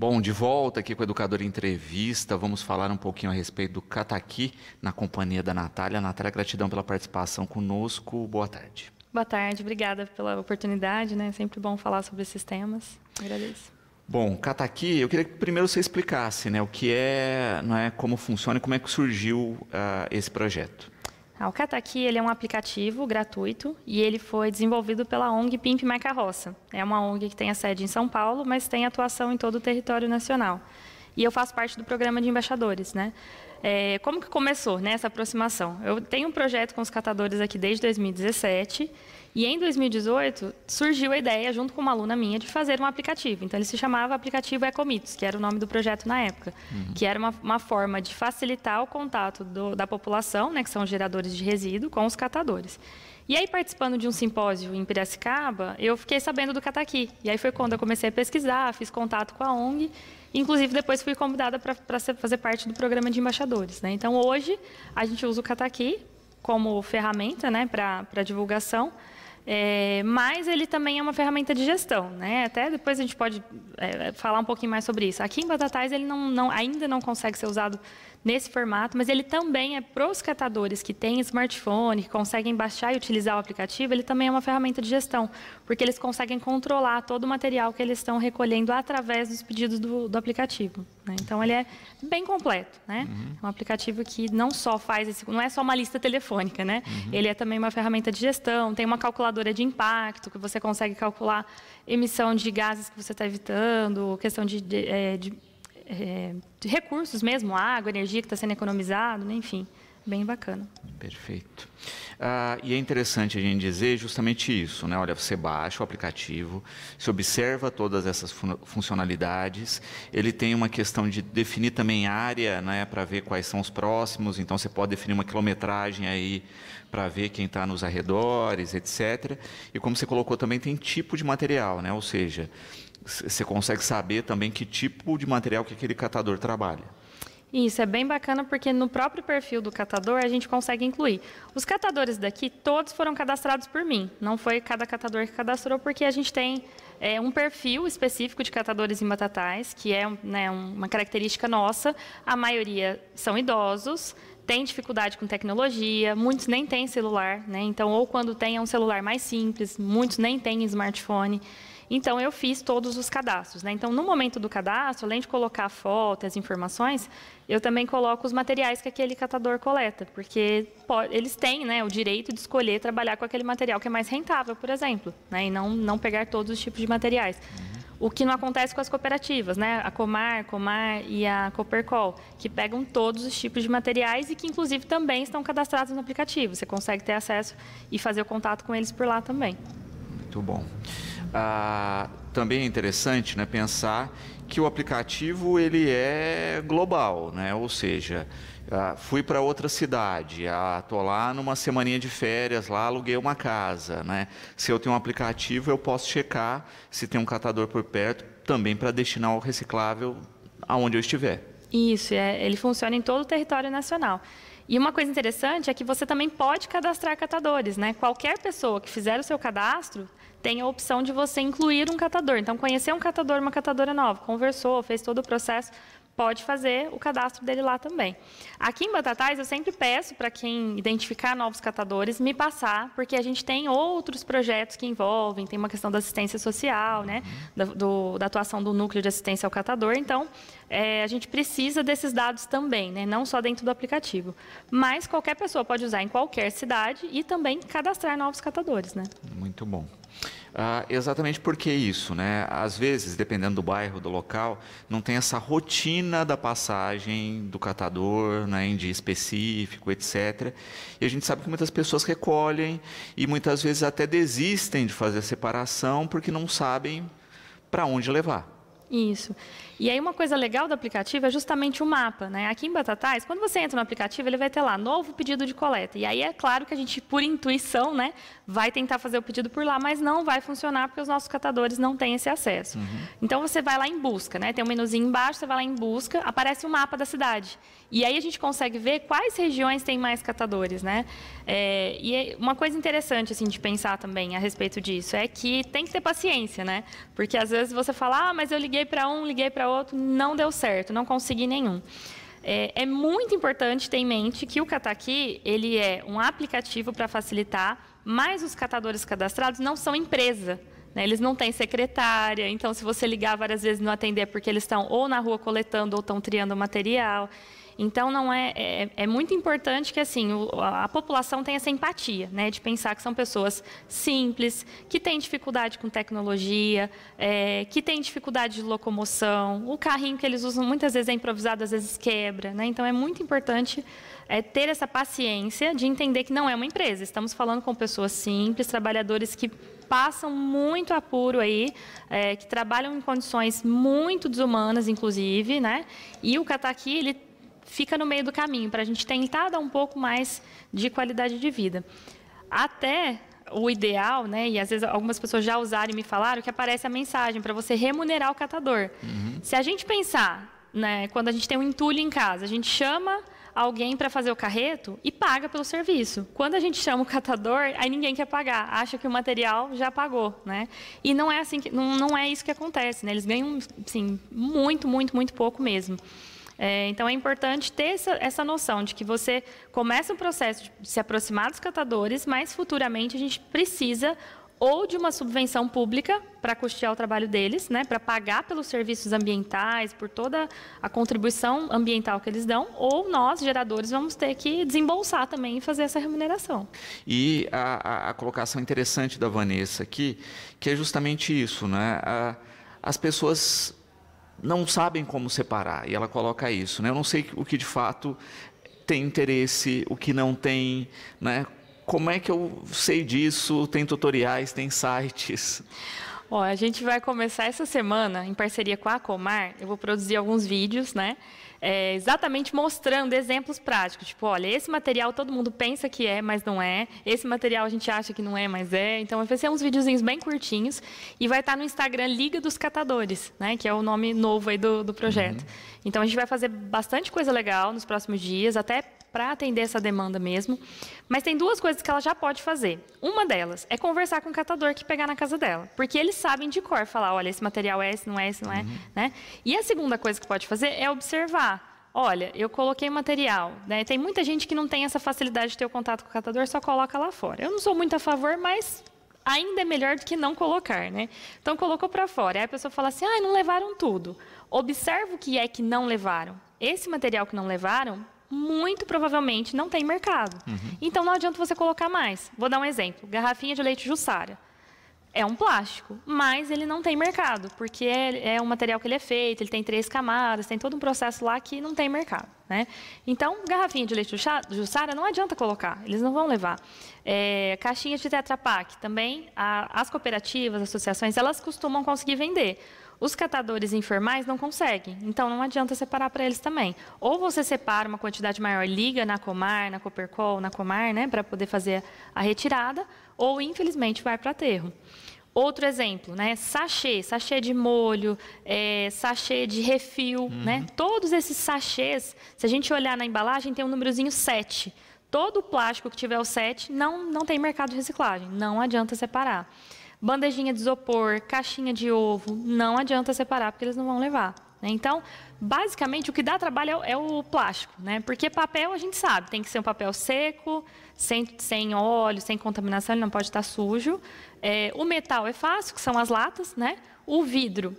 Bom, de volta aqui com o Educador Entrevista, vamos falar um pouquinho a respeito do Cataqui na companhia da Natália. Natália, gratidão pela participação conosco. Boa tarde. Boa tarde, obrigada pela oportunidade, né? É sempre bom falar sobre esses temas. Agradeço. Bom, Cataqui, eu queria que primeiro você explicasse, né, o que é, não é, como funciona e como é que surgiu esse projeto. O Cataqui, ele é um aplicativo gratuito e ele foi desenvolvido pela ONG Pimp My Carroça. É uma ONG que tem a sede em São Paulo, mas tem atuação em todo o território nacional. E eu faço parte do programa de embaixadores, né? Como que começou, né, essa aproximação? Eu tenho um projeto com os catadores aqui desde 2017 e em 2018 surgiu a ideia, junto com uma aluna minha, de fazer um aplicativo. Então ele se chamava Aplicativo Ecomitos, que era o nome do projeto na época, que era uma forma de facilitar o contato da população, né, que são os geradores de resíduo, com os catadores. E aí, participando de um simpósio em Piracicaba, eu fiquei sabendo do Cataqui. E aí foi quando eu comecei a pesquisar, fiz contato com a ONG. Inclusive, depois fui convidada para fazer parte do programa de embaixadores, né? Então, hoje, a gente usa o Cataqui como ferramenta, né, para divulgação. Mas ele também é uma ferramenta de gestão, né? Até depois a gente pode falar um pouquinho mais sobre isso. Aqui em Batatais ele ainda não consegue ser usado nesse formato, mas ele também é para os catadores que têm smartphone, que conseguem baixar e utilizar o aplicativo, ele também é uma ferramenta de gestão, porque eles conseguem controlar todo o material que eles estão recolhendo através dos pedidos do aplicativo, né? Então ele é bem completo, né? É um aplicativo que não só faz não é só uma lista telefônica, né? Ele é também uma ferramenta de gestão, tem uma calculadora de impacto, que você consegue calcular emissão de gases que você está evitando, questão de recursos mesmo, água, energia que está sendo economizado, né? Enfim, bem bacana. Perfeito. E é interessante a gente dizer justamente isso, né? Olha, você baixa o aplicativo, você observa todas essas funcionalidades, ele tem uma questão de definir também área, né, para ver quais são os próximos, então você pode definir uma quilometragem aí para ver quem está nos arredores, etc. E como você colocou também, tem tipo de material, né? Ou seja, você consegue saber também que tipo de material que aquele catador trabalha. Isso, é bem bacana porque no próprio perfil do catador a gente consegue incluir. Os catadores daqui, todos foram cadastrados por mim. Não foi cada catador que cadastrou, porque a gente tem um perfil específico de catadores em Batatais, que é, né, uma característica nossa. A maioria são idosos, tem dificuldade com tecnologia, muitos nem têm celular, né? Então, ou quando tem é um celular mais simples, muitos nem têm smartphone. Então, eu fiz todos os cadastros, né? Então, no momento do cadastro, além de colocar a foto e as informações, eu também coloco os materiais que aquele catador coleta, porque eles têm, né, o direito de escolher trabalhar com aquele material que é mais rentável, por exemplo, né? E não pegar todos os tipos de materiais. O que não acontece com as cooperativas, né? A Comar e a Copercol, que pegam todos os tipos de materiais e que, inclusive, também estão cadastrados no aplicativo. Você consegue ter acesso e fazer o contato com eles por lá também. Muito bom. Também é interessante, né, pensar que o aplicativo ele é global, né? Ou seja, fui para outra cidade, estou lá numa semaninha de férias, lá aluguei uma casa, né? Se eu tenho um aplicativo, eu posso checar se tem um catador por perto, também para destinar o reciclável aonde eu estiver. Isso, ele funciona em todo o território nacional. E uma coisa interessante é que você também pode cadastrar catadores, né? Qualquer pessoa que fizer o seu cadastro tem a opção de você incluir um catador. Então, conhecer um catador, uma catadora nova, conversou, fez todo o processo, pode fazer o cadastro dele lá também. Aqui em Batatais, eu sempre peço para quem identificar novos catadores me passar, porque a gente tem outros projetos que envolvem, tem uma questão da assistência social, né, da atuação do núcleo de assistência ao catador. Então, a gente precisa desses dados também, né, não só dentro do aplicativo. Mas qualquer pessoa pode usar em qualquer cidade e também cadastrar novos catadores, né? Muito bom. Exatamente porque isso, né? Às vezes, dependendo do bairro, do local, não tem essa rotina da passagem do catador, né, em dia específico, etc. E a gente sabe que muitas pessoas recolhem e muitas vezes até desistem de fazer a separação porque não sabem para onde levar. Isso. E aí uma coisa legal do aplicativo é justamente o mapa, né? Aqui em Batatais, quando você entra no aplicativo, ele vai ter lá, novo pedido de coleta. E aí é claro que a gente, por intuição, né, vai tentar fazer o pedido por lá, mas não vai funcionar porque os nossos catadores não têm esse acesso. Então você vai lá em busca, né? Tem um menuzinho embaixo, você vai lá em busca, aparece o mapa da cidade. E aí a gente consegue ver quais regiões têm mais catadores, né? E uma coisa interessante, assim, de pensar também a respeito disso é que tem que ter paciência, né? Porque às vezes você fala, mas eu liguei liguei para um, liguei para outro, não deu certo, não consegui nenhum. É muito importante ter em mente que o Cataqui, ele é um aplicativo para facilitar, mas os catadores cadastrados não são empresa, né? Eles não têm secretária, então se você ligar várias vezes e não atender é porque eles estão ou na rua coletando ou estão triando material. Então, não é muito importante que assim, a população tenha essa empatia, né, de pensar que são pessoas simples, que têm dificuldade com tecnologia, que têm dificuldade de locomoção. O carrinho que eles usam muitas vezes é improvisado, às vezes quebra, né? Então, é muito importante ter essa paciência de entender que não é uma empresa. Estamos falando com pessoas simples, trabalhadores que passam muito apuro aí, que trabalham em condições muito desumanas, inclusive, né? E o Cataqui, ele fica no meio do caminho, para a gente tentar dar um pouco mais de qualidade de vida. Até o ideal, né, e às vezes algumas pessoas já usaram e me falaram, que aparece a mensagem para você remunerar o catador. Se a gente pensar, né, quando a gente tem um entulho em casa, a gente chama alguém para fazer o carreto e paga pelo serviço. Quando a gente chama o catador, aí ninguém quer pagar, acha que o material já pagou, né? E não é assim, não é isso que acontece, né? Eles ganham, assim, muito, muito, muito pouco mesmo. Então, é importante ter essa noção de que você começa o processo de se aproximar dos catadores, mas futuramente a gente precisa ou de uma subvenção pública para custear o trabalho deles, né, para pagar pelos serviços ambientais, por toda a contribuição ambiental que eles dão, ou nós, geradores, vamos ter que desembolsar também e fazer essa remuneração. E a colocação interessante da Vanessa aqui, que é justamente isso, né? As pessoas não sabem como separar, e ela coloca isso, né? Eu não sei o que de fato tem interesse, o que não tem, né? Como é que eu sei disso? Tem tutoriais, tem sites? Ó, a gente vai começar essa semana, em parceria com a Acomar, eu vou produzir alguns vídeos, né? Exatamente mostrando exemplos práticos. Tipo, olha, esse material todo mundo pensa que é, mas não é. Esse material a gente acha que não é, mas é. Então, vai ser uns videozinhos bem curtinhos e vai estar no Instagram Liga dos Catadores, né? Que é o nome novo aí do projeto. Então, a gente vai fazer bastante coisa legal nos próximos dias, até para atender essa demanda mesmo. Mas tem duas coisas que ela já pode fazer. Uma delas é conversar com o catador que pegar na casa dela, porque eles sabem de cor, falar, olha, esse material é, esse não é, esse não é, né? E a segunda coisa que pode fazer é observar. Olha, eu coloquei material, né? Tem muita gente que não tem essa facilidade de ter o contato com o catador, só coloca lá fora. Eu não sou muito a favor, mas ainda é melhor do que não colocar, né? Então, colocou para fora. Aí a pessoa fala assim, não levaram tudo. Observa o que é que não levaram. Esse material que não levaram, muito provavelmente não tem mercado. Então, não adianta você colocar mais. Vou dar um exemplo. Garrafinha de leite Jussara. É um plástico, mas ele não tem mercado, porque é um material que ele é feito, ele tem 3 camadas, tem todo um processo lá que não tem mercado, né? Então, garrafinha de leite Jussara não adianta colocar, eles não vão levar. Caixinhas de Tetra Pak, também as cooperativas, as associações, elas costumam conseguir vender. Os catadores informais não conseguem, então não adianta separar para eles também. Ou você separa uma quantidade maior, liga na Comar, na Copercol, na Comar, né, para poder fazer a retirada, ou infelizmente vai para aterro. Outro exemplo, né, sachê de molho, sachê de refil, né? Todos esses sachês, se a gente olhar na embalagem, tem um númerozinho 7. Todo o plástico que tiver o 7 não tem mercado de reciclagem, não adianta separar. Bandejinha de isopor, caixinha de ovo, não adianta separar, porque eles não vão levar, né? Então, basicamente, o que dá trabalho é o plástico, né? Porque papel, a gente sabe, tem que ser um papel seco, sem óleo, sem contaminação, ele não pode estar sujo. O metal é fácil, que são as latas, né? O vidro,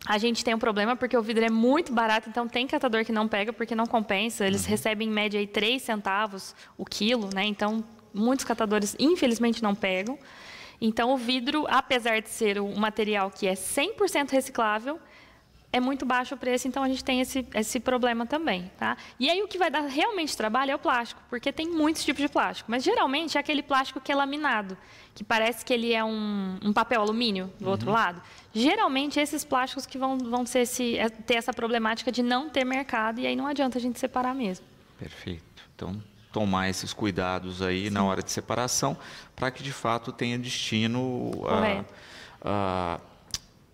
a gente tem um problema, porque o vidro é muito barato, então tem catador que não pega, porque não compensa. Eles recebem, em média, aí, 3 centavos o quilo, né? Então, muitos catadores, infelizmente, não pegam. Então, o vidro, apesar de ser um material que é 100% reciclável, é muito baixo o preço, então a gente tem esse problema também, tá? E aí, o que vai dar realmente trabalho é o plástico, porque tem muitos tipos de plástico, mas geralmente é aquele plástico que é laminado, que parece que ele é um papel alumínio do outro lado. Geralmente, esses plásticos que vão ter essa problemática de não ter mercado, e aí não adianta a gente separar mesmo. Perfeito. Então, tomar esses cuidados aí na hora de separação, para que de fato tenha destino.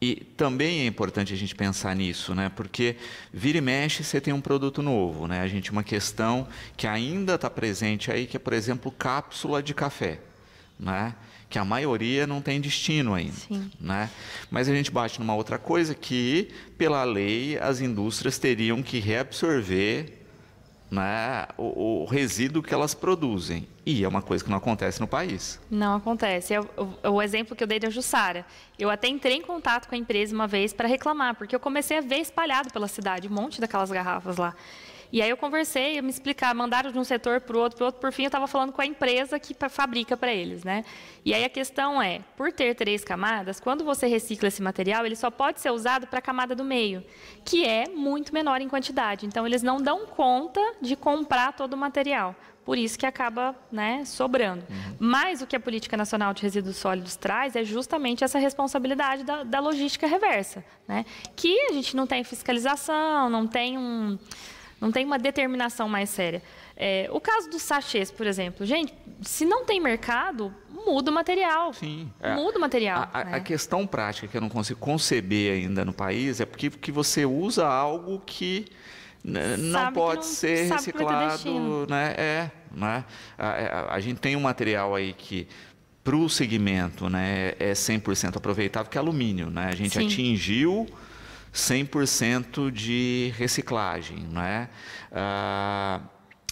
E também é importante a gente pensar nisso, né? Porque vira e mexe você tem um produto novo, né? Uma questão que ainda está presente aí, que é, por exemplo, cápsula de café, né? que a maioria não tem destino ainda. Sim. Né? Mas a gente bate numa outra coisa que, pela lei, as indústrias teriam que reabsorver, né, o resíduo que elas produzem. E é uma coisa que não acontece no país. Não acontece. O exemplo que eu dei da Jussara. Eu até entrei em contato com a empresa uma vez para reclamar, porque eu comecei a ver espalhado pela cidade um monte daquelas garrafas lá. E aí eu conversei, me explicar, mandaram de um setor para o outro, por fim eu estava falando com a empresa que fabrica para eles, né? E aí a questão é, por ter 3 camadas, quando você recicla esse material, ele só pode ser usado para a camada do meio, que é muito menor em quantidade. Então eles não dão conta de comprar todo o material. Por isso que acaba, né, sobrando. Mas o que a Política Nacional de Resíduos Sólidos traz é justamente essa responsabilidade da logística reversa, né? Que a gente não tem fiscalização, não tem uma determinação mais séria. O caso dos sachês, por exemplo. Gente, se não tem mercado, muda o material. Sim. Muda o material. A questão prática que eu não consigo conceber ainda no país é porque você usa algo que não pode ser reciclado. Né? A gente tem um material aí que, para o segmento, né, é 100% aproveitável, que é alumínio. Né? A gente atingiu 100% de reciclagem, né?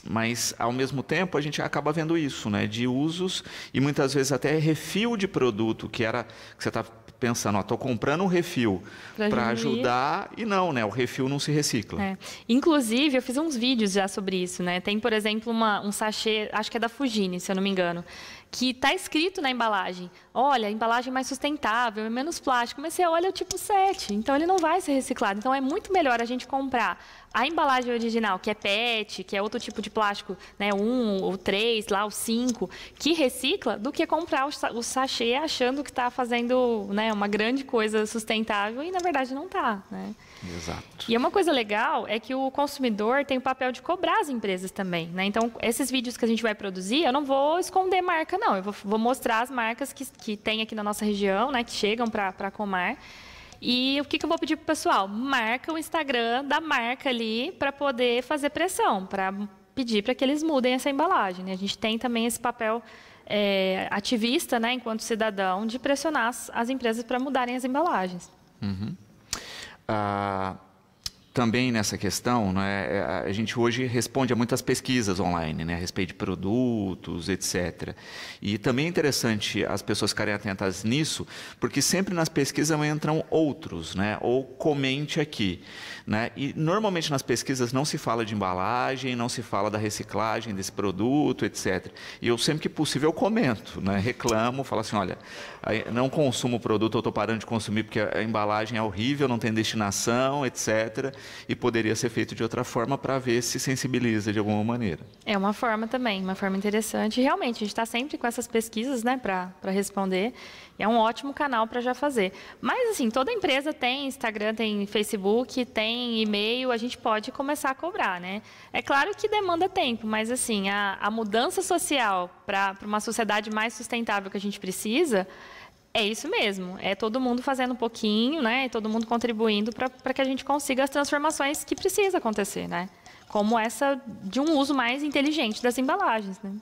Mas, ao mesmo tempo, a gente acaba vendo isso, né? De usos e muitas vezes até refil de produto, que você está pensando, estou comprando um refil para ajudar e não, né? O refil não se recicla. Inclusive, eu fiz uns vídeos já sobre isso, né? Tem, por exemplo, um sachê, acho que é da Fugini, se eu não me engano, que está escrito na embalagem, olha, a embalagem mais sustentável, é menos plástico, mas você olha o tipo 7, então ele não vai ser reciclado. Então é muito melhor a gente comprar a embalagem original, que é PET, que é outro tipo de plástico, né, 1, o 3, lá, o 5, que recicla, do que comprar o sachê achando que está fazendo, né, uma grande coisa sustentável e, na verdade, não está, né? Exato. E uma coisa legal é que o consumidor tem o papel de cobrar as empresas também, né? Então, esses vídeos que a gente vai produzir, eu não vou esconder marca, não. Eu vou mostrar as marcas que tem aqui na nossa região, né, que chegam para a Comar. E o que eu vou pedir para o pessoal? Marca o Instagram da marca ali para poder fazer pressão, para pedir para que eles mudem essa embalagem, né? A gente tem também esse papel ativista, né, enquanto cidadão, de pressionar as empresas para mudarem as embalagens. Também nessa questão, né, a gente hoje responde a muitas pesquisas online, né, a respeito de produtos, etc. E também é interessante as pessoas ficarem atentas nisso, porque sempre nas pesquisas entram outros, né, ou comente aqui. Né, e normalmente nas pesquisas não se fala de embalagem, não se fala da reciclagem desse produto, etc. E eu sempre que possível eu comento, né, reclamo, falo assim, olha, não consumo o produto, eu estou parando de consumir porque a embalagem é horrível, não tem destinação, etc. E poderia ser feito de outra forma para ver se sensibiliza de alguma maneira. É uma forma também, uma forma interessante. E realmente, a gente está sempre com essas pesquisas, né, para responder. E é um ótimo canal para já fazer. Mas, assim, toda empresa tem Instagram, tem Facebook, tem e-mail, a gente pode começar a cobrar, né? É claro que demanda tempo, mas, assim, a mudança social para uma sociedade mais sustentável que a gente precisa... É isso mesmo, é todo mundo fazendo um pouquinho, né? E todo mundo contribuindo para que a gente consiga as transformações que precisa acontecer, né? Como essa de um uso mais inteligente das embalagens, né?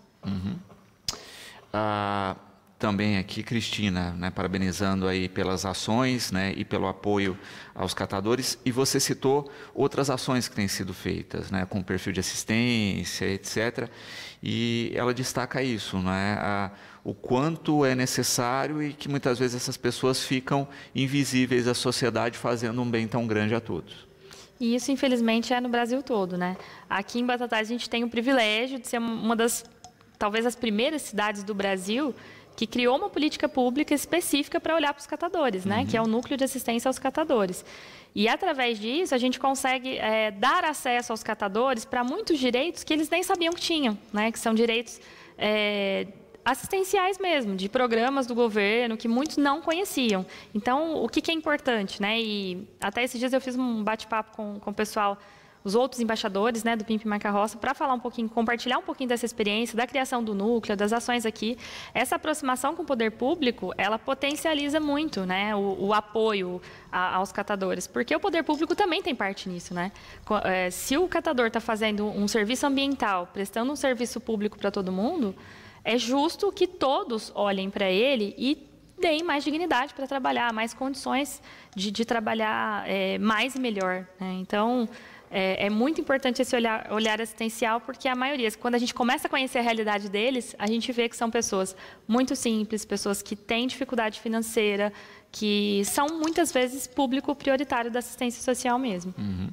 Também aqui, Cristina, né, parabenizando aí pelas ações, né, e pelo apoio aos catadores. E você citou outras ações que têm sido feitas, né, com perfil de assistência, etc. E ela destaca isso, né, o quanto é necessário e que muitas vezes essas pessoas ficam invisíveis à sociedade fazendo um bem tão grande a todos. E isso, infelizmente, é no Brasil todo, né? Aqui em Batatais a gente tem o privilégio de ser uma das, talvez, as primeiras cidades do Brasil que criou uma política pública específica para olhar para os catadores, né? Que é o Núcleo de Assistência aos Catadores. E, através disso, a gente consegue dar acesso aos catadores para muitos direitos que eles nem sabiam que tinham, né? Que são direitos assistenciais mesmo, de programas do governo que muitos não conheciam. Então, o que é importante, né? E até esses dias eu fiz um bate-papo com o pessoal, os outros embaixadores, né, do PIMP Marca Roça, para falar um pouquinho, compartilhar um pouquinho dessa experiência, da criação do núcleo, das ações aqui. Essa aproximação com o poder público, ela potencializa muito, né, o apoio aos catadores, porque o poder público também tem parte nisso, né? Se o catador está fazendo um serviço ambiental, prestando um serviço público para todo mundo, é justo que todos olhem para ele e deem mais dignidade para trabalhar, mais condições de trabalhar mais e melhor, né? Então, é muito importante esse olhar assistencial, porque a maioria, quando a gente começa a conhecer a realidade deles, a gente vê que são pessoas muito simples, pessoas que têm dificuldade financeira, que são muitas vezes público prioritário da assistência social mesmo. Uhum.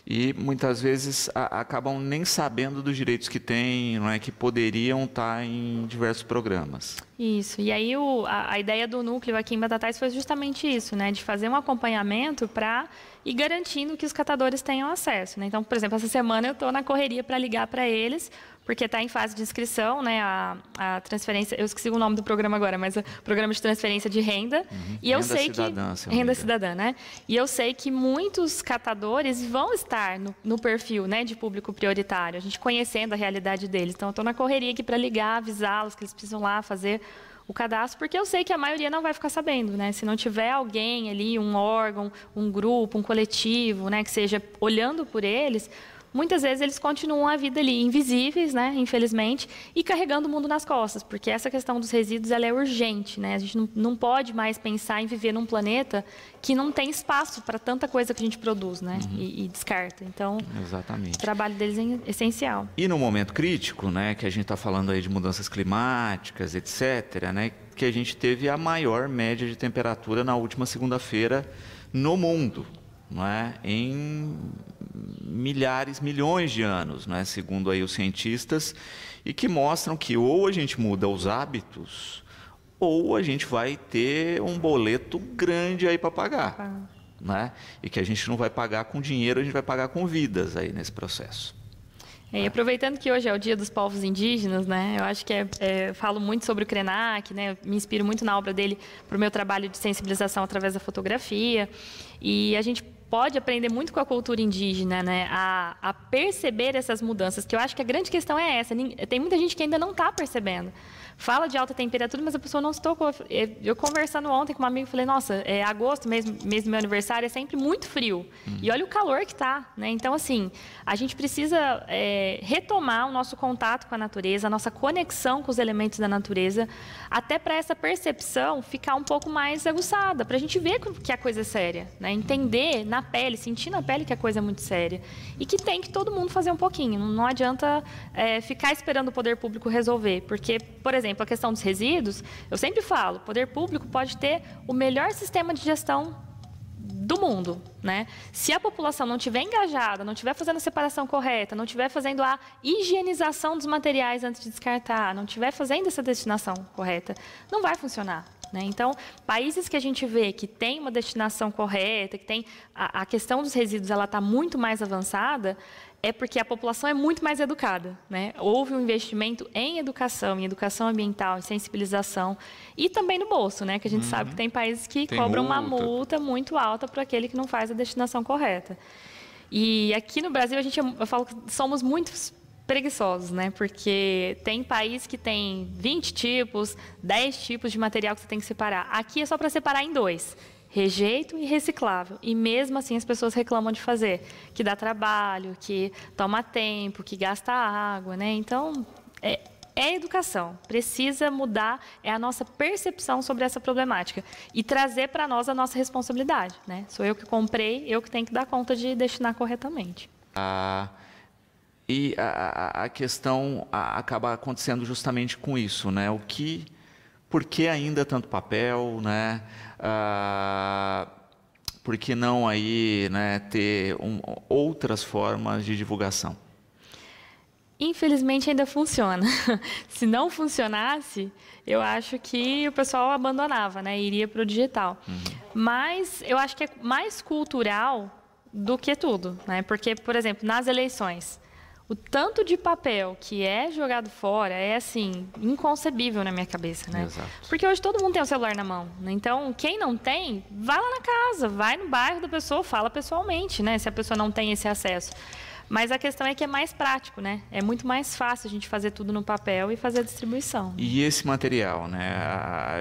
E muitas vezes acabam nem sabendo dos direitos que têm, não é, que poderiam estar em diversos programas. Isso. E aí a ideia do núcleo aqui em Batatais foi justamente isso, né, de fazer um acompanhamento para ir garantindo que os catadores tenham acesso, né? Então, por exemplo, essa semana eu estou na correria para ligar para eles, porque está em fase de inscrição, né, a transferência, eu esqueci o nome do programa agora, mas o programa de transferência de renda. Uhum. E eu Renda sei cidadã, que renda cidadã, né? E eu sei que muitos catadores vão estar no perfil, né, de público prioritário, a gente conhecendo a realidade deles. Então, eu estou na correria aqui para ligar, avisá-los que eles precisam lá fazer o cadastro, porque eu sei que a maioria não vai ficar sabendo, né? Se não tiver alguém ali, um órgão, um grupo, um coletivo, né, que seja olhando por eles, muitas vezes eles continuam a vida ali invisíveis, né, infelizmente, e carregando o mundo nas costas, porque essa questão dos resíduos ela é urgente, né? A gente não pode mais pensar em viver num planeta que não tem espaço para tanta coisa que a gente produz, né, e descarta. Então, exatamente, o trabalho deles é essencial. E no momento crítico, né, que a gente está falando aí de mudanças climáticas, etc., né, que a gente teve a maior média de temperatura na última segunda-feira no mundo, não é? Em milhões de anos, né? Segundo aí os cientistas, e que mostram que ou a gente muda os hábitos ou a gente vai ter um boleto grande aí para pagar, né? E que a gente não vai pagar com dinheiro, a gente vai pagar com vidas aí nesse processo. E aproveitando que hoje é o Dia dos Povos Indígenas, né, eu acho que falo muito sobre o Krenak, né, me inspiro muito na obra dele para o meu trabalho de sensibilização através da fotografia, e a gente pode aprender muito com a cultura indígena, né, a perceber essas mudanças, que eu acho que a grande questão é essa, tem muita gente que ainda não está percebendo. Fala de alta temperatura, mas a pessoa não se tocou. Eu conversando ontem com um amigo, falei, nossa, agosto, mês do meu aniversário, é sempre muito frio. E olha o calor que está, né? Então, assim, a gente precisa retomar o nosso contato com a natureza, a nossa conexão com os elementos da natureza, até para essa percepção ficar um pouco mais aguçada, para a gente ver que a coisa é séria, né? Entender na pele, sentir na pele que a coisa é muito séria. E que tem que todo mundo fazer um pouquinho. Não adianta ficar esperando o poder público resolver, porque, por exemplo, a questão dos resíduos, eu sempre falo, o poder público pode ter o melhor sistema de gestão do mundo, né? Se a população não estiver engajada, não estiver fazendo a separação correta, não estiver fazendo a higienização dos materiais antes de descartar, não estiver fazendo essa destinação correta, não vai funcionar, né? Então, países que a gente vê que tem uma destinação correta, que tem a questão dos resíduos, ela está muito mais avançada, é porque a população é muito mais educada, né? Houve um investimento em educação ambiental, em sensibilização e também no bolso, né? Que a gente sabe que tem países que cobram uma multa muito alta para aquele que não faz a destinação correta. E aqui no Brasil eu falo que somos muito preguiçosos, né? Porque tem país que tem 20 tipos, 10 tipos de material que você tem que separar. Aqui é só para separar em 2. Rejeito e reciclável. E mesmo assim as pessoas reclamam de fazer, que dá trabalho, que toma tempo, que gasta água, né? Então, é educação. Precisa mudar, é a nossa percepção sobre essa problemática. E trazer para nós a nossa responsabilidade, né? Sou eu que comprei, eu que tenho que dar conta de destinar corretamente. E a questão acaba acontecendo justamente com isso, né? Por que ainda tanto papel, né? Por que não aí, né, ter outras formas de divulgação? Infelizmente ainda funciona. Se não funcionasse, eu acho que o pessoal abandonava, né? Iria para o digital. Mas eu acho que é mais cultural do que tudo, né? Porque, por exemplo, nas eleições, o tanto de papel que é jogado fora é, assim, inconcebível na minha cabeça, né? Exato. Porque hoje todo mundo tem o celular na mão, né? Então, quem não tem, vai lá na casa, vai no bairro da pessoa, fala pessoalmente, né? Se a pessoa não tem esse acesso. Mas a questão é que é mais prático, né? É muito mais fácil a gente fazer tudo no papel e fazer a distribuição. E esse material, né?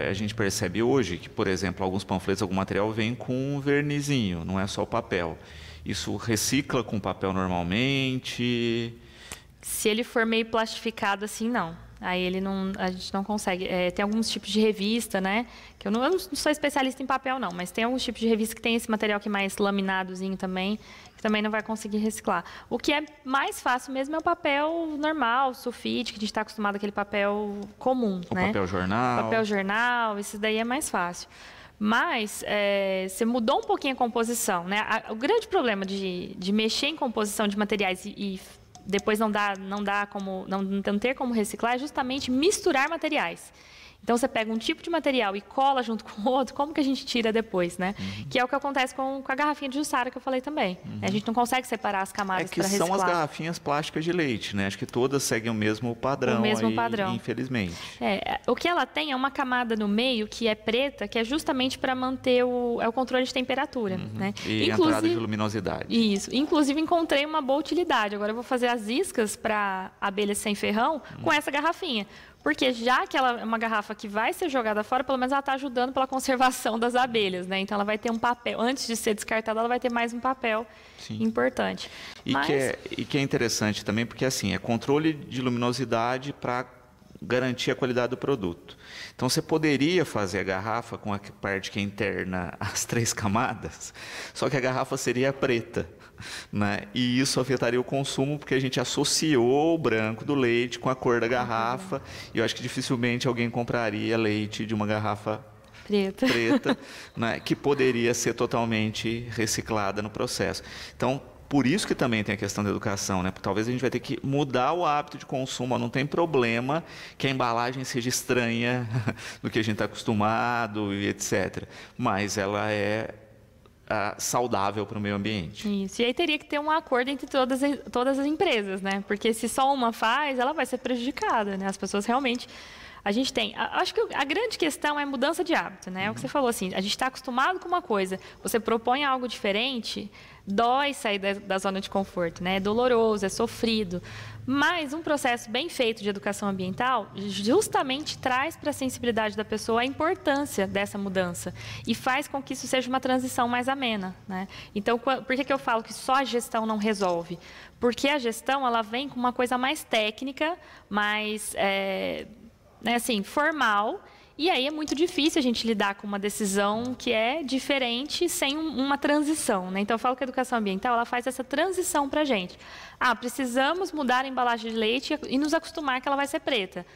A gente percebe hoje que, por exemplo, alguns panfletos, algum material vem com um vernizinho, não é só o papel. Isso recicla com papel normalmente? Se ele for meio plastificado assim, não. Aí a gente não consegue. Tem alguns tipos de revista, né? Que eu não sou especialista em papel, não, mas tem alguns tipos de revista que tem esse material que é mais laminadozinho também, que também não vai conseguir reciclar. O que é mais fácil mesmo é o papel normal, sulfite, que a gente está acostumado àquele papel comum, o né? papel jornal. Papel jornal, esse daí é mais fácil. Mas você mudou um pouquinho a composição, né? O grande problema de mexer em composição de materiais e depois não ter como reciclar é justamente misturar materiais. Então, você pega um tipo de material e cola junto com o outro, como que a gente tira depois, né? Que é o que acontece com a garrafinha de Jussara que eu falei também. A gente não consegue separar as camadas para reciclar. São as garrafinhas plásticas de leite, né? Acho que todas seguem o mesmo padrão. O mesmo padrão. Infelizmente. O que ela tem é uma camada no meio que é preta, que é justamente para manter o controle de temperatura, né? E entrada de luminosidade. Isso. Inclusive, encontrei uma boa utilidade. Agora, eu vou fazer as iscas para abelhas sem ferrão com essa garrafinha. Porque já que ela é uma garrafa que vai ser jogada fora, pelo menos ela está ajudando pela conservação das abelhas, né? Então ela vai ter um papel, antes de ser descartada, ela vai ter mais um papel importante. E que é interessante também, porque assim, é controle de luminosidade para garantir a qualidade do produto. Então você poderia fazer a garrafa com a parte que é interna, as 3 camadas, só que a garrafa seria preta. Né? E isso afetaria o consumo porque a gente associou o branco do leite com a cor da garrafa e eu acho que dificilmente alguém compraria leite de uma garrafa preta né? Que poderia ser totalmente reciclada no processo. Então, por isso que também tem a questão da educação, né? Porque talvez a gente vai ter que mudar o hábito de consumo. Não tem problema que a embalagem seja estranha do que a gente está acostumado e etc. Mas ela é saudável para o meio ambiente. Isso. E aí teria que ter um acordo entre todas as empresas, né? Porque se só uma faz, ela vai ser prejudicada, né? As pessoas realmente... A gente tem... Acho que a grande questão é mudança de hábito, né? É o que você falou, assim, a gente está acostumado com uma coisa, você propõe algo diferente, dói sair da zona de conforto, né? É doloroso, é sofrido. Mas um processo bem feito de educação ambiental justamente traz para a sensibilidade da pessoa a importância dessa mudança e faz com que isso seja uma transição mais amena, né? Então, por que eu falo que só a gestão não resolve? Porque a gestão ela vem com uma coisa mais técnica, mais né, assim, formal. E aí é muito difícil a gente lidar com uma decisão que é diferente sem uma transição, né? Então, eu falo que a educação ambiental ela faz essa transição para a gente. Precisamos mudar a embalagem de leite e nos acostumar que ela vai ser preta.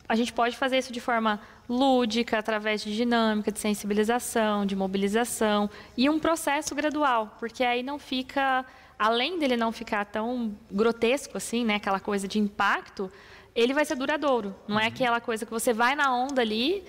A gente pode fazer isso de forma lúdica, através de dinâmica, de sensibilização, de mobilização e um processo gradual, porque aí não fica, além dele não ficar tão grotesco assim, né, aquela coisa de impacto, ele vai ser duradouro. Não é aquela coisa que você vai na onda ali,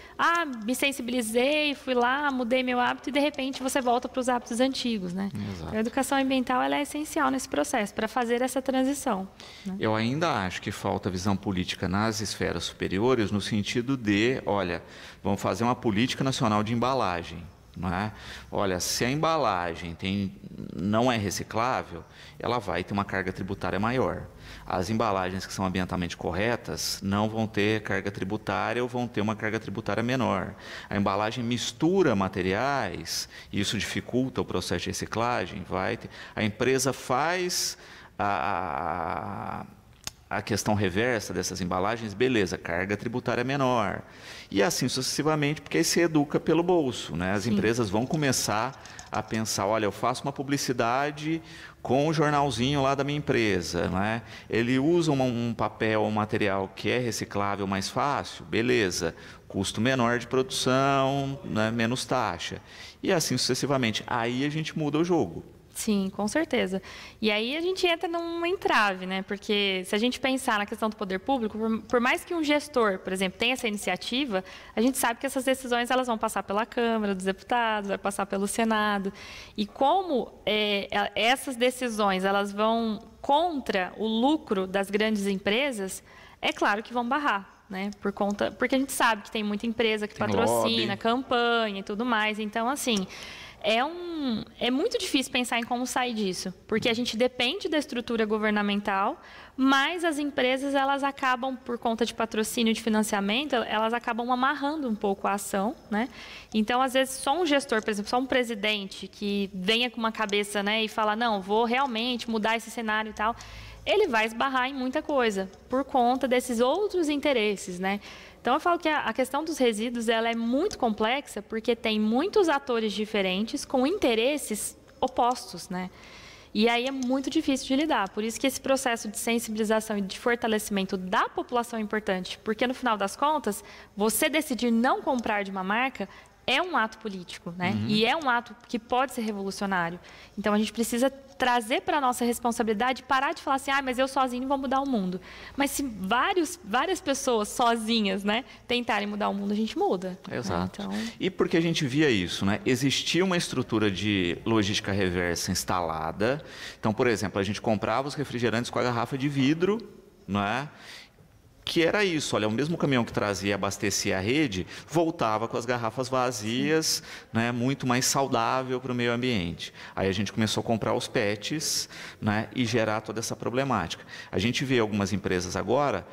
me sensibilizei, fui lá, mudei meu hábito e, de repente, você volta para os hábitos antigos, né? Exato. A educação ambiental ela é essencial nesse processo, para fazer essa transição, né? Eu ainda acho que falta visão política nas esferas superiores, no sentido de, olha, vamos fazer uma política nacional de embalagem. Não é? Olha, se a embalagem não é reciclável, ela vai ter uma carga tributária maior. As embalagens que são ambientalmente corretas não vão ter carga tributária ou vão ter uma carga tributária menor. A embalagem mistura materiais, e isso dificulta o processo de reciclagem. A empresa faz a questão reversa dessas embalagens, beleza, carga tributária menor. E assim sucessivamente, porque aí se educa pelo bolso, né? As empresas vão começar a pensar, olha, eu faço uma publicidade com o jornalzinho lá da minha empresa, né? Ele usa um papel, um material que é reciclável mais fácil, beleza, custo menor de produção, né? Menos taxa. E assim sucessivamente. Aí a gente muda o jogo. Sim, com certeza. E aí a gente entra num entrave, né? Porque se a gente pensar na questão do poder público, por mais que um gestor, por exemplo, tenha essa iniciativa, a gente sabe que essas decisões elas vão passar pela Câmara dos Deputados, vai passar pelo Senado. E como essas decisões elas vão contra o lucro das grandes empresas, é claro que vão barrar. Né? Porque a gente sabe que tem muita empresa que patrocina, lobby, campanha e tudo mais. Então, assim, é muito difícil pensar em como sair disso, porque a gente depende da estrutura governamental, mas as empresas, elas acabam, por conta de patrocínio, de financiamento, elas acabam amarrando um pouco a ação, né? Então, às vezes, só um gestor, por exemplo, só um presidente que venha com uma cabeça, né, e fala, não, vou realmente mudar esse cenário e tal, ele vai esbarrar em muita coisa, por conta desses outros interesses, né? Então, eu falo que a questão dos resíduos ela é muito complexa, porque tem muitos atores diferentes com interesses opostos, né? E aí é muito difícil de lidar. Por isso que esse processo de sensibilização e de fortalecimento da população é importante. Porque, no final das contas, você decidir não comprar de uma marca é um ato político, né? E é um ato que pode ser revolucionário. Então, a gente precisa trazer para a nossa responsabilidade, parar de falar assim, mas eu sozinho vou mudar o mundo. Mas se várias pessoas sozinhas, né, tentarem mudar o mundo, a gente muda. Exato. Né? Então... E porque a gente via isso, né? Existia uma estrutura de logística reversa instalada. Então, por exemplo, a gente comprava os refrigerantes com a garrafa de vidro, não é? Que era isso, olha, o mesmo caminhão que trazia e abastecia a rede, voltava com as garrafas vazias, né, muito mais saudável para o meio ambiente. Aí a gente começou a comprar os PETs, né, e gerar toda essa problemática. A gente vê algumas empresas agora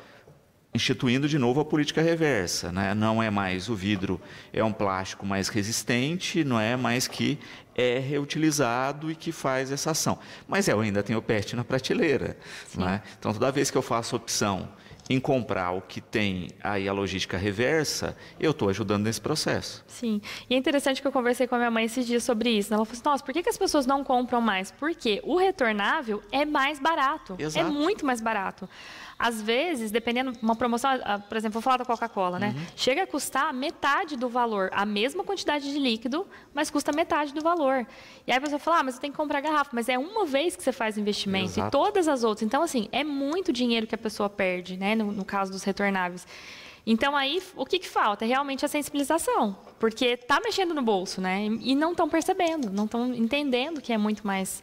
instituindo de novo a política reversa, né? Não é mais o vidro, é um plástico mais resistente, não é mais que é reutilizado e que faz essa ação. Mas eu ainda tenho o PET na prateleira, não é? Então, toda vez que eu faço opção em comprar o que tem aí a logística reversa, eu estou ajudando nesse processo. Sim, e é interessante que eu conversei com a minha mãe esses dias sobre isso. Ela falou assim, nossa, por que as pessoas não compram mais? Porque o retornável é mais barato, Exato. É muito mais barato. Às vezes, dependendo, uma promoção, por exemplo, vou falar da Coca-Cola, né? Chega a custar metade do valor, a mesma quantidade de líquido, mas custa metade do valor. E aí a pessoa fala, mas eu tenho que comprar garrafa, mas é uma vez que você faz o investimento. Exato. E todas as outras. Então, assim, é muito dinheiro que a pessoa perde, né? No caso dos retornáveis. Então, aí, o que falta? É realmente a sensibilização, porque está mexendo no bolso, né? E não estão percebendo, não estão entendendo que é muito mais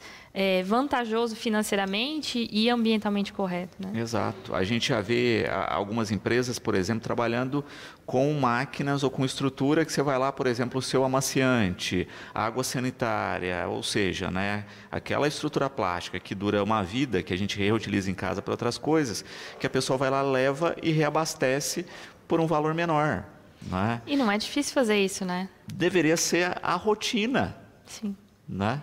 vantajoso financeiramente e ambientalmente correto, né? Exato. A gente já vê algumas empresas, por exemplo, trabalhando com máquinas ou com estrutura que você vai lá, por exemplo, o seu amaciante, água sanitária, ou seja, né, aquela estrutura plástica que dura uma vida, que a gente reutiliza em casa para outras coisas, que a pessoa vai lá, leva e reabastece por um valor menor. Né? E não é difícil fazer isso, né? Deveria ser a rotina. Sim. Né?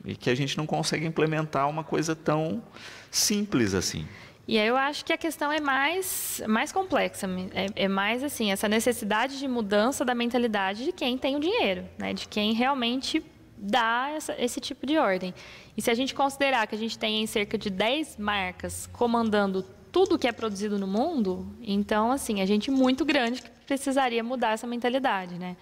E que a gente não consegue implementar uma coisa tão simples assim. E aí eu acho que a questão é mais complexa, é mais assim, essa necessidade de mudança da mentalidade de quem tem o dinheiro, né? De quem realmente dá esse tipo de ordem. E se a gente considerar que a gente tem cerca de 10 marcas comandando tudo que é produzido no mundo, então, assim, a gente muito grande que precisaria mudar essa mentalidade, né?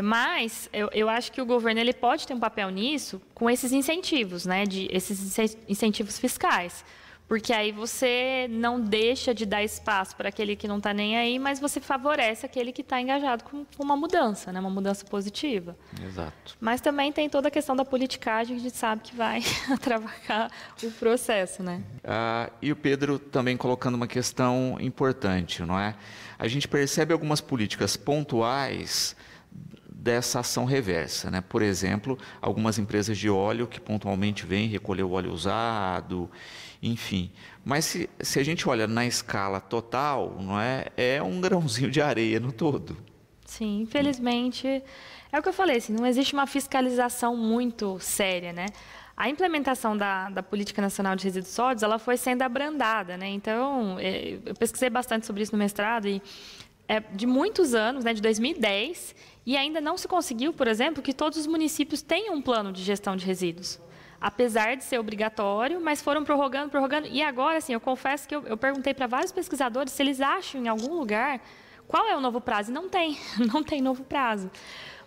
Mas eu acho que o governo ele pode ter um papel nisso com esses incentivos, né? Esses incentivos fiscais. Porque aí você não deixa de dar espaço para aquele que não está nem aí, mas você favorece aquele que está engajado com uma mudança, né? Uma mudança positiva. Exato. Mas também tem toda a questão da politicagem, que a gente sabe que vai atravacar o processo, né? E o Pedro também colocando uma questão importante, não é? A gente percebe algumas políticas pontuais dessa ação reversa, né? Por exemplo, algumas empresas de óleo que pontualmente vêm recolher o óleo usado, enfim. Mas se a gente olha na escala total, não é um grãozinho de areia no todo. Sim, infelizmente, é o que eu falei, assim, não existe uma fiscalização muito séria, né? A implementação da Política Nacional de Resíduos Sólidos, ela foi sendo abrandada, né? Então, eu pesquisei bastante sobre isso no mestrado e de muitos anos, né, de 2010, e ainda não se conseguiu, por exemplo, que todos os municípios tenham um plano de gestão de resíduos. Apesar de ser obrigatório, mas foram prorrogando. E agora, assim, eu confesso que eu perguntei para vários pesquisadores se eles acham em algum lugar qual é o novo prazo. E não tem, não tem novo prazo.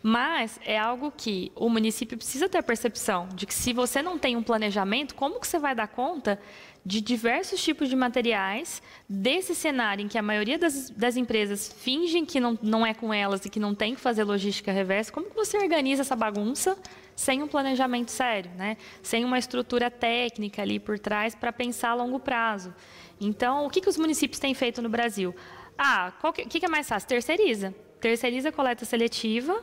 Mas é algo que o município precisa ter a percepção de que se você não tem um planejamento, como que você vai dar conta de diversos tipos de materiais, desse cenário em que a maioria das empresas fingem que não é com elas e que não tem que fazer logística reversa, como que você organiza essa bagunça sem um planejamento sério, né? Sem uma estrutura técnica ali por trás para pensar a longo prazo? Então, o que os municípios têm feito no Brasil? O que é mais fácil? Terceiriza. Terceiriza a coleta seletiva.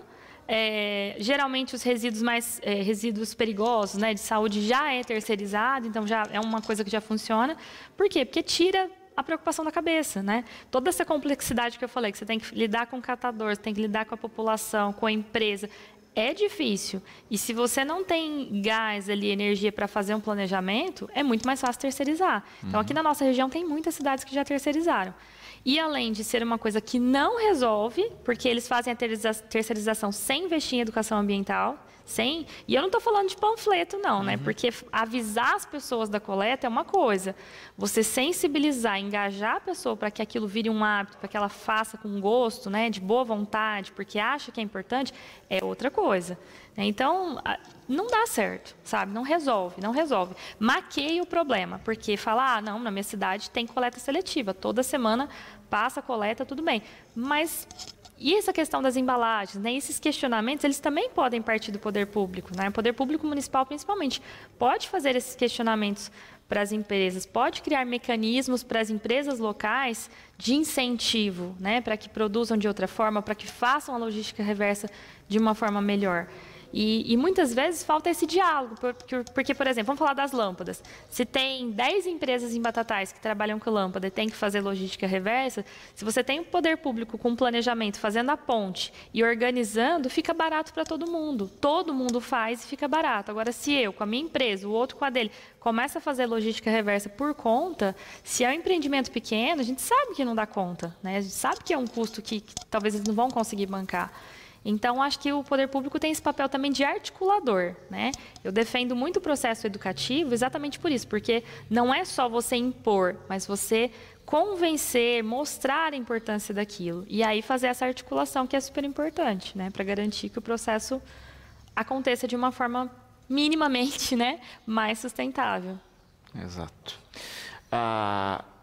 Geralmente os resíduos perigosos, né, de saúde já é terceirizado, então já é uma coisa que já funciona. Por quê? Porque tira a preocupação da cabeça, né? Toda essa complexidade que eu falei, que você tem que lidar com o catador, você tem que lidar com a população, com a empresa, é difícil. E se você não tem gás ali, energia para fazer um planejamento, é muito mais fácil terceirizar. Então, aqui na nossa região tem muitas cidades que já terceirizaram. E além de ser uma coisa que não resolve, porque eles fazem a terceirização sem investir em educação ambiental, e eu não estou falando de panfleto, não, né? Porque avisar as pessoas da coleta é uma coisa. Você sensibilizar, engajar a pessoa para que aquilo vire um hábito, para que ela faça com gosto, né? De boa vontade, porque acha que é importante, é outra coisa. Então, não dá certo, sabe? Não resolve, não resolve. Maqueia o problema, porque fala, não, na minha cidade tem coleta seletiva, toda semana passa a coleta, tudo bem. Mas e essa questão das embalagens, né? Esses questionamentos, eles também podem partir do poder público, né? O poder público municipal, principalmente, pode fazer esses questionamentos para as empresas, pode criar mecanismos para as empresas locais de incentivo, né? Para que produzam de outra forma, para que façam a logística reversa de uma forma melhor. E muitas vezes falta esse diálogo, porque, por exemplo, vamos falar das lâmpadas. Se tem 10 empresas em Batatais que trabalham com lâmpada e tem que fazer logística reversa, se você tem o poder público com planejamento, fazendo a ponte e organizando, fica barato para todo mundo. Todo mundo faz e fica barato. Agora, se eu, com a minha empresa, o outro com a dele, começa a fazer logística reversa por conta, se é um empreendimento pequeno, a gente sabe que não dá conta, né? A gente sabe que é um custo que talvez eles não vão conseguir bancar. Então, acho que o poder público tem esse papel também de articulador, né? Eu defendo muito o processo educativo exatamente por isso, porque não é só você impor, mas você convencer, mostrar a importância daquilo. E aí fazer essa articulação que é super importante, né? Para garantir que o processo aconteça de uma forma minimamente, né, mais sustentável. Exato.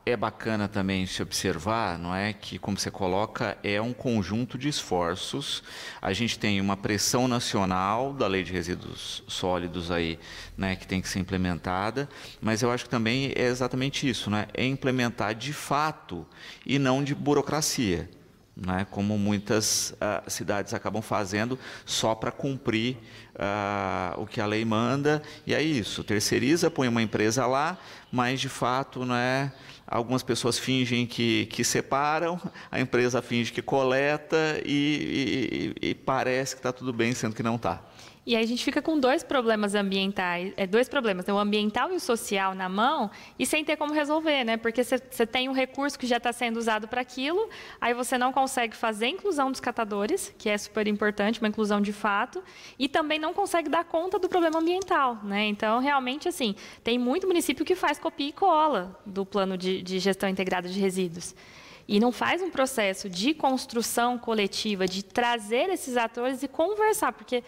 É bacana também se observar, não é, que, como você coloca, é um conjunto de esforços. A gente tem uma pressão nacional da Lei de Resíduos Sólidos aí, né, que tem que ser implementada, mas eu acho que também é exatamente isso, né, é implementar de fato e não de burocracia, né, como muitas cidades acabam fazendo só para cumprir o que a lei manda, e é isso, terceiriza, põe uma empresa lá, mas de fato, né, algumas pessoas fingem que separam, a empresa finge que coleta e parece que está tudo bem, sendo que não está. E aí a gente fica com dois problemas ambientais, dois problemas, né? O ambiental e o social na mão, e sem ter como resolver, né? Porque você tem um recurso que já está sendo usado para aquilo, aí você não consegue fazer a inclusão dos catadores, que é super importante, uma inclusão de fato, e também não consegue dar conta do problema ambiental, né? Então, realmente, assim, tem muito município que faz copia e cola do plano de gestão integrada de resíduos. E não faz um processo de construção coletiva, de trazer esses atores e conversar, porque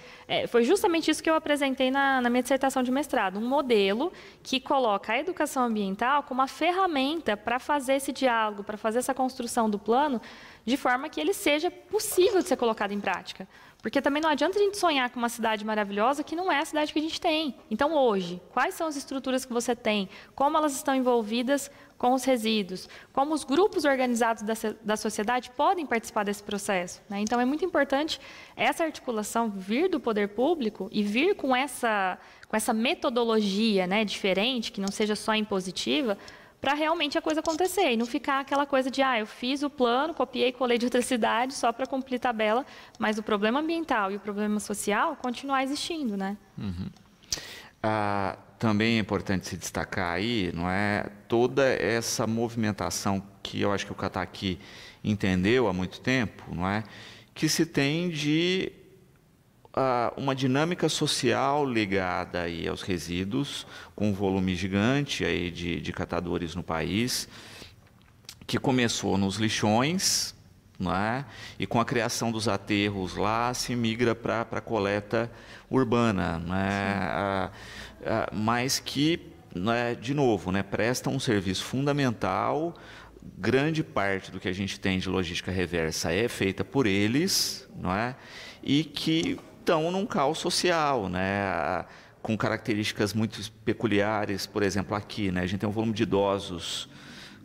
foi justamente isso que eu apresentei na minha dissertação de mestrado, um modelo que coloca a educação ambiental como uma ferramenta para fazer esse diálogo, para fazer essa construção do plano, de forma que ele seja possível de ser colocado em prática. Porque também não adianta a gente sonhar com uma cidade maravilhosa que não é a cidade que a gente tem. Então, hoje, quais são as estruturas que você tem? Como elas estão envolvidas com os resíduos? Como os grupos organizados da sociedade podem participar desse processo, né? Então, é muito importante essa articulação vir do poder público e vir com essa metodologia, né, diferente, que não seja só impositiva, para realmente a coisa acontecer e não ficar aquela coisa de, eu fiz o plano, copiei e colei de outra cidade só para cumprir tabela, mas o problema ambiental e o problema social continuar existindo, né? Uhum. Também é importante se destacar aí, não é, toda essa movimentação que eu acho que o Cataqui entendeu há muito tempo, não é, que se tem de uma dinâmica social ligada aí aos resíduos, com um volume gigante aí de catadores no país, que começou nos lixões, não é? E com a criação dos aterros lá, se migra para a coleta urbana, não é? Mas que, não é, de novo, né, prestam um serviço fundamental. Grande parte do que a gente tem de logística reversa é feita por eles, não é? E que estão num caos social, né, com características muito peculiares. Por exemplo, aqui, né, a gente tem um volume de idosos,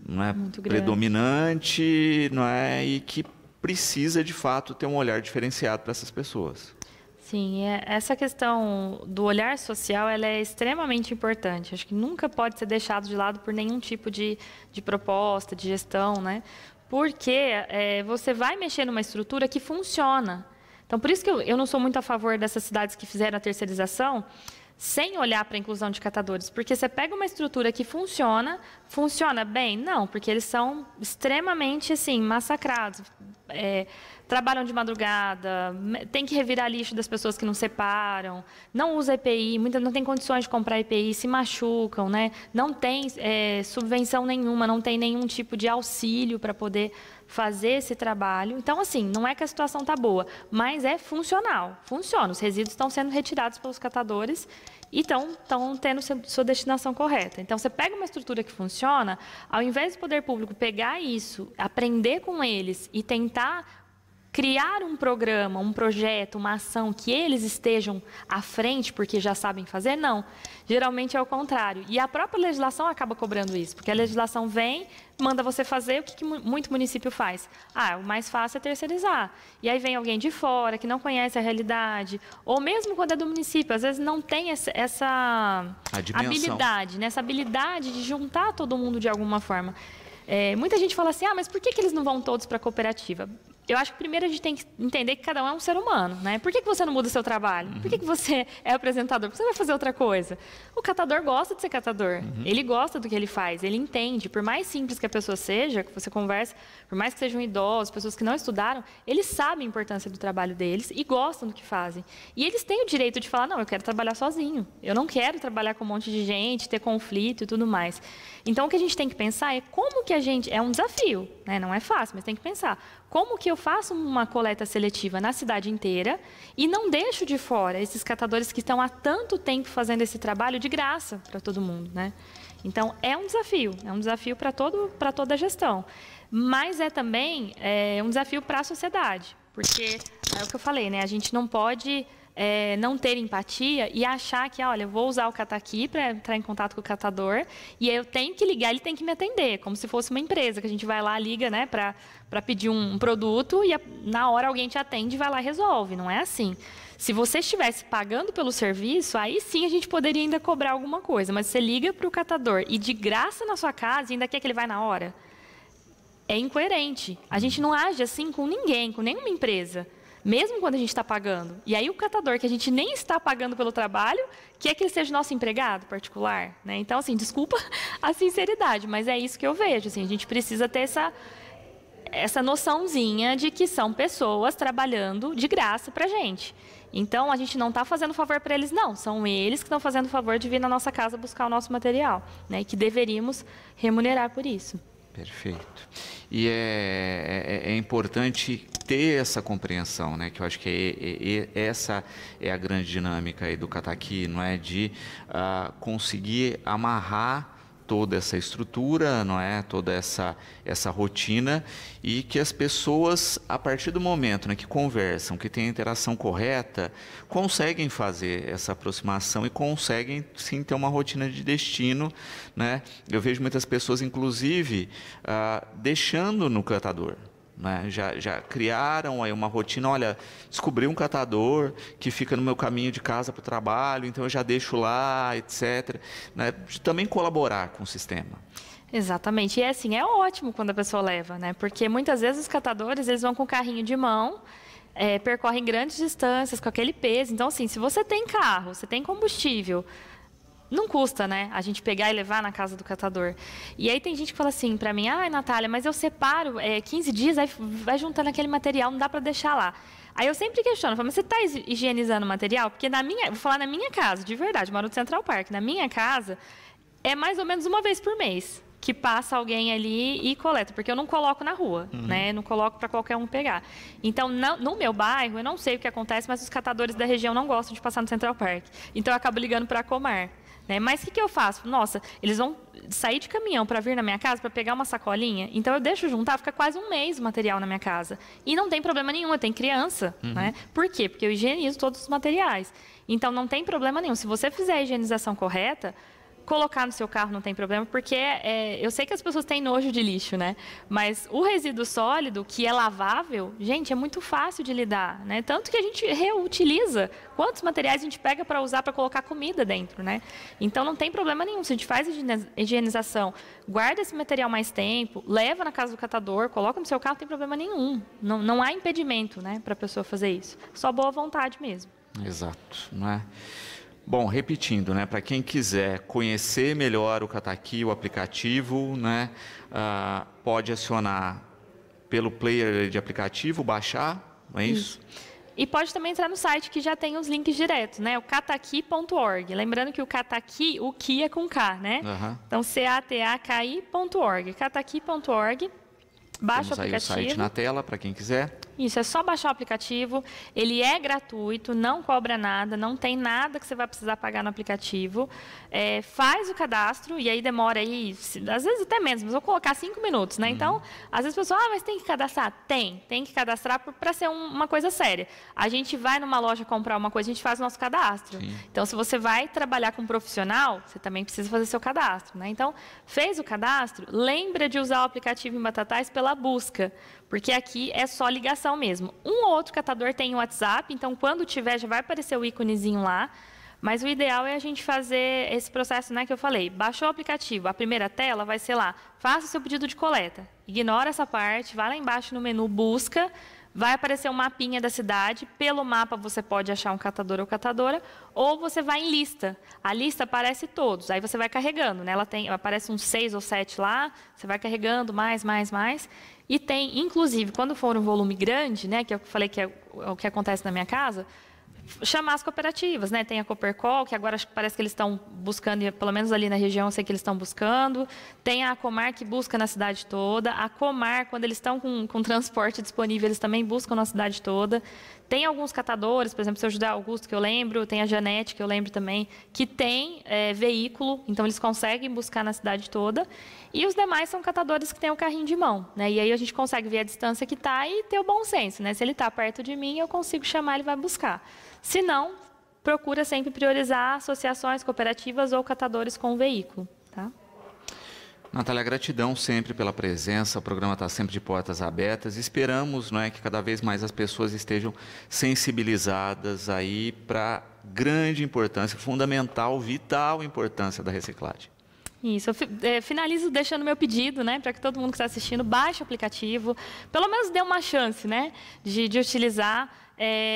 não é, predominante, não é, e que precisa de fato ter um olhar diferenciado para essas pessoas. Sim, essa questão do olhar social, ela é extremamente importante. Acho que nunca pode ser deixado de lado por nenhum tipo de proposta, de gestão, né? Porque você vai mexer numa estrutura que funciona. Então, por isso que eu não sou muito a favor dessas cidades que fizeram a terceirização, sem olhar para a inclusão de catadores. Porque você pega uma estrutura que funciona bem? Não, porque eles são extremamente, assim, massacrados. Trabalham de madrugada, tem que revirar lixo das pessoas que não separam, não usa EPI, muitas não tem condições de comprar EPI, se machucam, né? Não tem subvenção nenhuma, não tem nenhum tipo de auxílio para poder fazer esse trabalho. Então, assim, não é que a situação está boa, mas é funcional, funciona. Os resíduos estão sendo retirados pelos catadores e estão tendo sua destinação correta. Então, você pega uma estrutura que funciona, ao invés do poder público pegar isso, aprender com eles e tentar criar um programa, um projeto, uma ação que eles estejam à frente porque já sabem fazer, não. Geralmente é o contrário. E a própria legislação acaba cobrando isso, porque a legislação vem, manda você fazer o que muito município faz. O mais fácil é terceirizar. E aí vem alguém de fora que não conhece a realidade, ou mesmo quando é do município, às vezes não tem essa habilidade, né? Essa habilidade de juntar todo mundo de alguma forma. Muita gente fala assim, mas por que eles não vão todos para a cooperativa? Eu acho que primeiro a gente tem que entender que cada um é um ser humano, né? Por que você não muda o seu trabalho? Por que você é apresentador? Por que você vai fazer outra coisa? O catador gosta de ser catador. Ele gosta do que ele faz, ele entende. Por mais simples que a pessoa seja, que você conversa, por mais que sejam idosos, pessoas que não estudaram, eles sabem a importância do trabalho deles e gostam do que fazem. E eles têm o direito de falar, não, eu quero trabalhar sozinho. Eu não quero trabalhar com um monte de gente, ter conflito e tudo mais. Então, o que a gente tem que pensar é como que a gente... É um desafio, né? Não é fácil, mas tem que pensar. Como que eu faço uma coleta seletiva na cidade inteira e não deixo de fora esses catadores que estão há tanto tempo fazendo esse trabalho de graça para todo mundo, né? Então, é um desafio para toda a gestão. Mas é também um desafio para a sociedade, porque é o que eu falei, né? A gente não pode... não ter empatia e achar que, olha, eu vou usar o cataqui para entrar em contato com o catador e eu tenho que ligar, ele tem que me atender, como se fosse uma empresa, que a gente vai lá, liga, né, para pedir um produto e na hora alguém te atende e vai lá e resolve. Não é assim. Se você estivesse pagando pelo serviço, aí sim a gente poderia ainda cobrar alguma coisa, mas você liga para o catador e de graça na sua casa e ainda quer que ele vá na hora. É incoerente. A gente não age assim com ninguém, com nenhuma empresa. Mesmo quando a gente está pagando. E aí o catador, que a gente nem está pagando pelo trabalho, quer que ele seja nosso empregado particular, né? Então, assim, desculpa a sinceridade, mas é isso que eu vejo. Assim, a gente precisa ter essa noçãozinha de que são pessoas trabalhando de graça para a gente. Então, a gente não está fazendo favor para eles, não. São eles que estão fazendo favor de vir na nossa casa buscar o nosso material, né? E que deveríamos remunerar por isso. Perfeito. E é importante ter essa compreensão, né? Que eu acho que essa é a grande dinâmica aí do cataqui, não é? De conseguir amarrar toda essa estrutura, não é? Toda essa rotina e que as pessoas, a partir do momento, né, que conversam, que têm a interação correta, conseguem fazer essa aproximação e conseguem, sim, ter uma rotina de destino, né? Eu vejo muitas pessoas, inclusive, deixando no catador. Né? Já criaram aí uma rotina, olha, descobri um catador que fica no meu caminho de casa para o trabalho, então eu já deixo lá, etc. Né? De também colaborar com o sistema. Exatamente, e assim, é ótimo quando a pessoa leva, né? Porque muitas vezes os catadores, eles vão com o carrinho de mão, percorrem grandes distâncias com aquele peso, então assim, se você tem carro, você tem combustível, não custa, né, a gente pegar e levar na casa do catador. E aí tem gente que fala assim para mim, Natália, mas eu separo 15 dias, aí vai juntando aquele material, não dá para deixar lá. Aí eu sempre questiono, mas você está higienizando o material? Porque vou falar na minha casa, de verdade, eu moro no Central Park, na minha casa é mais ou menos uma vez por mês que passa alguém ali e coleta, porque eu não coloco na rua, né? Não coloco para qualquer um pegar. Então, no meu bairro, eu não sei o que acontece, mas os catadores da região não gostam de passar no Central Park. Então, eu acabo ligando para a Comar. Né? Mas o que eu faço? Nossa, eles vão sair de caminhão para vir na minha casa para pegar uma sacolinha, então eu deixo juntar, fica quase um mês o material na minha casa. E não tem problema nenhum, eu tenho criança. Né? Por quê? Porque eu higienizo todos os materiais. Então, não tem problema nenhum. Se você fizer a higienização correta, colocar no seu carro não tem problema, porque eu sei que as pessoas têm nojo de lixo, né? Mas o resíduo sólido, que é lavável, gente, é muito fácil de lidar, né? Tanto que a gente reutiliza. Quantos materiais a gente pega para usar para colocar comida dentro, né? Então não tem problema nenhum. Se a gente faz higienização, guarda esse material mais tempo, leva na casa do catador, coloca no seu carro, não tem problema nenhum. Não há impedimento, né, para a pessoa fazer isso. Só boa vontade mesmo. Exato, não é? Bom, repetindo, né, para quem quiser conhecer melhor o Cataqui, o aplicativo, né, pode acionar pelo player de aplicativo, baixar, não é isso? E pode também entrar no site que já tem os links diretos, né, o cataqui.org. Lembrando que o Cataqui, o Ki é com K, né? Então, cataki.org, cataqui.org. Baixa o aplicativo. Temos aí o site na tela para quem quiser. Isso, é só baixar o aplicativo. Ele é gratuito, não cobra nada, não tem nada que você vai precisar pagar no aplicativo. Faz o cadastro, e aí demora aí, às vezes até menos, mas vou colocar 5 minutos, né? Então, às vezes a pessoa, mas tem que cadastrar? Tem que cadastrar para ser uma coisa séria. A gente vai numa loja comprar uma coisa, a gente faz o nosso cadastro. Sim. Então, se você vai trabalhar com um profissional, você também precisa fazer seu cadastro, né? Então, fez o cadastro, lembra de usar o aplicativo em Batatais pela busca, porque aqui é só ligação mesmo. Um ou outro catador tem o WhatsApp, então quando tiver já vai aparecer o íconezinho lá, mas o ideal é a gente fazer esse processo, né, que eu falei. Baixou o aplicativo, a primeira tela vai ser lá, faça o seu pedido de coleta. Ignora essa parte, vai lá embaixo no menu busca, vai aparecer um mapinha da cidade, pelo mapa você pode achar um catador ou catadora, ou você vai em lista. A lista aparece todos, aí você vai carregando, né? Aparece uns 6 ou 7 lá, você vai carregando mais. E tem, inclusive, quando for um volume grande, né, que eu falei que é o que acontece na minha casa, chamar as cooperativas, né? Tem a Coopercol, que agora parece que eles estão buscando, pelo menos ali na região, eu sei que eles estão buscando. Tem a Comar, que busca na cidade toda. A Comar, quando eles estão com transporte disponível, eles também buscam na cidade toda. Tem alguns catadores, por exemplo, o seu José Augusto, que eu lembro, tem a Janete, que eu lembro também, que tem veículo, então eles conseguem buscar na cidade toda. E os demais são catadores que têm o carrinho de mão, né? E aí a gente consegue ver a distância que está e ter o bom senso, né? Se ele está perto de mim, eu consigo chamar, ele vai buscar. Se não, procura sempre priorizar associações, cooperativas ou catadores com veículo, tá? Natália, gratidão sempre pela presença, o programa está sempre de portas abertas. Esperamos, não é, que cada vez mais as pessoas estejam sensibilizadas aí para a grande importância, fundamental, vital importância da reciclagem. Isso, eu finalizo deixando meu pedido, né, para que todo mundo que está assistindo baixe o aplicativo, pelo menos dê uma chance, né, de utilizar.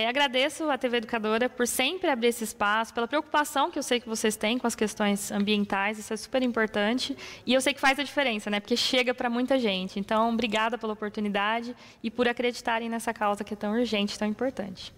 Agradeço à TV Educadora por sempre abrir esse espaço, pela preocupação que eu sei que vocês têm com as questões ambientais, isso é super importante, e eu sei que faz a diferença, né, porque chega para muita gente. Então, obrigada pela oportunidade e por acreditarem nessa causa que é tão urgente, tão importante.